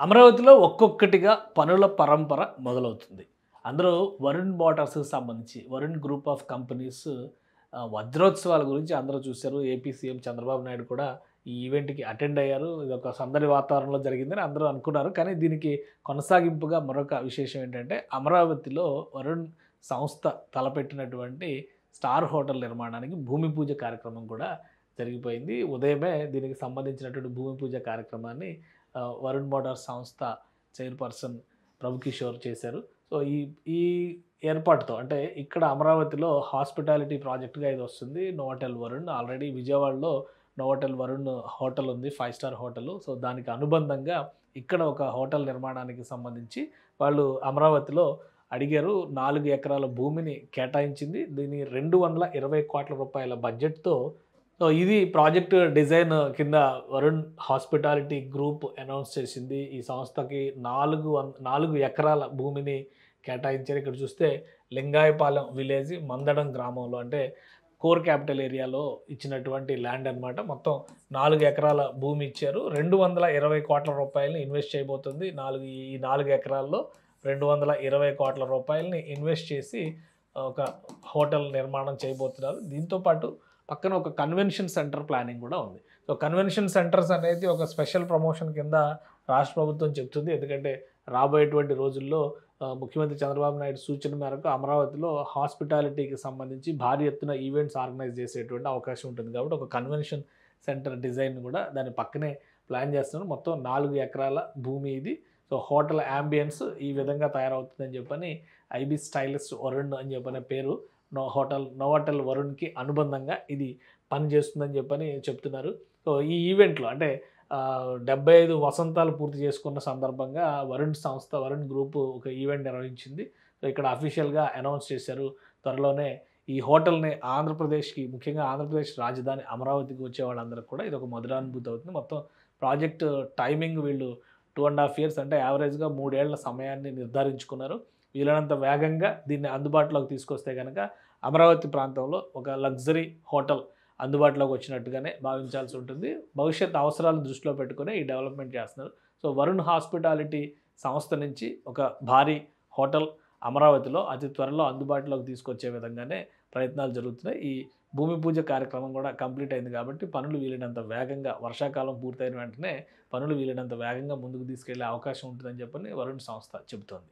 అమరావతిలో ఒక్కొక్కటిగా పనుల పరంపర మొదలవుతుంది. అందులో వరుణ్ మోటార్స్‌కి సంబంధించి వరుణ్ గ్రూప్ ఆఫ్ కంపెనీస్ వజ్రోత్సవాల గురించి అందరూ చూసారు. ఏపీ సీఎం చంద్రబాబు నాయుడు కూడా ఈ ఈవెంట్‌కి అటెండ్ అయ్యారు. ఇదొక సందడి వాతావరణంలో జరిగిందని అందరూ అనుకున్నారు. కానీ దీనికి కొనసాగింపుగా మరొక విశేషం ఏంటంటే అమరావతిలో వరుణ్ సంస్థ తలపెట్టినటువంటి స్టార్ హోటల్ నిర్మాణానికి భూమి పూజ కార్యక్రమం కూడా జరిగిపోయింది. ఉదయమే దీనికి సంబంధించినటువంటి భూమి పూజ కార్యక్రమాన్ని వరుణ్ మోటార్స్ సంస్థ చైర్పర్సన్ ప్రభుకిషోర్ చేశారు. సో, ఈ ఈ ఏర్పాటుతో అంటే ఇక్కడ అమరావతిలో హాస్పిటాలిటీ ప్రాజెక్ట్‌గా ఇది వస్తుంది. నోవాటెల్ వరుణ్ ఆల్రెడీ విజయవాడలో నోవాటెల్ వరుణ్ హోటల్ ఉంది. 5 స్టార్ హోటలు. సో, దానికి అనుబంధంగా ఇక్కడ ఒక హోటల్ నిర్మాణానికి సంబంధించి వాళ్ళు అమరావతిలో అడిగారు. 4 ఎకరాల భూమిని కేటాయించింది. దీన్ని 220 కోట్ల రూపాయల బడ్జెట్‌తో సో, ఇది ప్రాజెక్ట్ డిజైన్ కింద వరుణ్ హాస్పిటాలిటీ గ్రూప్ అనౌన్స్ చేసింది. ఈ సంస్థకి 4 ఎకరాల భూమిని కేటాయించారు. ఇక్కడ చూస్తే లింగాయపాలెం విలేజ్ మందడం గ్రామంలో అంటే కోర్ క్యాపిటల్ ఏరియాలో ఇచ్చినటువంటి ల్యాండ్ అనమాట. మొత్తం 4 ఎకరాల భూమి ఇచ్చారు. 220 కోట్ల రూపాయలని ఇన్వెస్ట్ చేయబోతుంది. ఈ 4 ఎకరాల్లో 220 కోట్ల రూపాయలని ఇన్వెస్ట్ చేసి ఒక హోటల్ నిర్మాణం చేయబోతున్నారు. దీంతో పాటు పక్కన ఒక కన్వెన్షన్ సెంటర్ ప్లానింగ్ కూడా ఉంది. సో, కన్వెన్షన్ సెంటర్స్ అనేది ఒక స్పెషల్ ప్రమోషన్ కింద రాష్ట్ర ప్రభుత్వం చెప్తుంది. ఎందుకంటే రాబోయేటువంటి రోజుల్లో ముఖ్యమంత్రి చంద్రబాబు నాయుడు సూచన మేరకు అమరావతిలో హాస్పిటాలిటీకి సంబంధించి భారీ ఎత్తున ఈవెంట్స్ ఆర్గనైజ్ చేసేటువంటి అవకాశం ఉంటుంది. కాబట్టి ఒక కన్వెన్షన్ సెంటర్ డిజైన్ కూడా దాని పక్కనే ప్లాన్ చేస్తున్నారు. మొత్తం 4 ఎకరాల భూమి ఇది. సో, హోటల్ యాంబియన్స్ ఈ విధంగా తయారవుతుందని చెప్పని ఐబీ స్టైలిస్ట్ వరుణ్ అని చెప్పనే పేరు నోవాటెల్ వరుణ్‌కి అనుబంధంగా ఇది పనిచేస్తుందని చెప్పని చెప్తున్నారు. సో, ఈ ఈవెంట్‌లో అంటే 75 వసంతాలు పూర్తి చేసుకున్న సందర్భంగా వరుణ్ సంస్థ వరుణ్ గ్రూప్ ఒక ఈవెంట్ నిర్వహించింది. సో, ఇక్కడ అఫీషియల్‌గా అనౌన్స్ చేశారు. త్వరలోనే ఈ హోటల్‌ని ఆంధ్రప్రదేశ్‌కి ముఖ్యంగా ఆంధ్రప్రదేశ్ రాజధాని అమరావతికి వచ్చే వాళ్ళందరికి కూడా ఇదొక మధురానుభూతి అవుతుంది. మొత్తం ప్రాజెక్ట్ టైమింగ్ వీళ్ళు 2½ ఇయర్స్ అంటే యావరేజ్‌గా 3 ఏళ్ల సమయాన్ని నిర్ధారించుకున్నారు. వీలైనంత వేగంగా దీన్ని అందుబాటులోకి తీసుకొస్తే గనక అమరావతి ప్రాంతంలో ఒక లగ్జరీ హోటల్ అందుబాటులోకి వచ్చినట్టుగానే భావించాల్సి ఉంటుంది. భవిష్యత్ అవసరాలను దృష్టిలో పెట్టుకొని ఈ డెవలప్‌మెంట్ చేస్తున్నారు. సో, వరుణ్ హాస్పిటాలిటీ సంస్థ నుంచి ఒక భారీ హోటల్ అమరావతిలో అతి త్వరలో అందుబాటులోకి తీసుకొచ్చే విధంగానే ప్రయత్నాలు జరుగుతున్నాయి. ఈ భూమి పూజ కార్యక్రమం కూడా కంప్లీట్ అయింది కాబట్టి పనులు వీలైనంత వేగంగా వర్షాకాలం పూర్తయిన వెంటనే పనులు వీలైనంత వేగంగా ముందుకు తీసుకెళ్లే అవకాశం ఉంటుందని చెప్పని వరుణ్ సంస్థ చెబుతోంది.